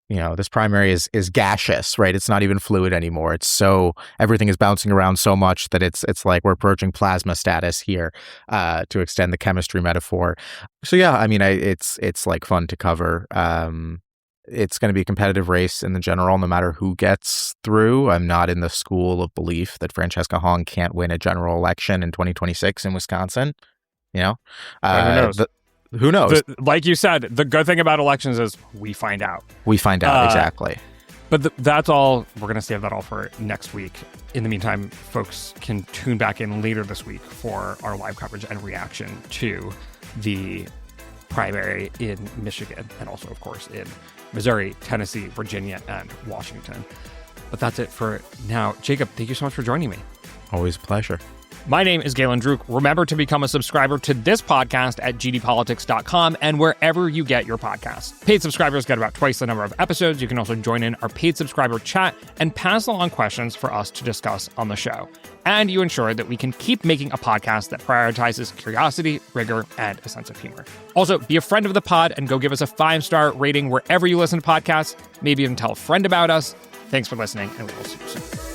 this primary is gaseous, right? It's not even fluid anymore. It's so, everything is bouncing around so much that it's like we're approaching plasma status here, to extend the chemistry metaphor. So yeah, I mean, it's like fun to cover. It's going to be a competitive race in the general, no matter who gets through. I'm not in the school of belief that Francesca Hong can't win a general election in 2026 in Wisconsin. Who knows? Who knows? Like you said, the good thing about elections is we find out. Exactly. But that's all. We're going to save that all for next week. In the meantime, folks can tune back in later this week for our live coverage and reaction to the primary in Michigan and also, of course, in Missouri, Tennessee, Virginia, and Washington. But that's it for now. Jacob, thank you so much for joining me. Always a pleasure. My name is Galen Druk. Remember to become a subscriber to this podcast at gdpolitics.com and wherever you get your podcasts. Paid subscribers get about twice the number of episodes. You can also join in our paid subscriber chat and pass along questions for us to discuss on the show. And you ensure that we can keep making a podcast that prioritizes curiosity, rigor, and a sense of humor. Also, be a friend of the pod and go give us a 5-star rating wherever you listen to podcasts. Maybe even tell a friend about us. Thanks for listening, and we will see you soon.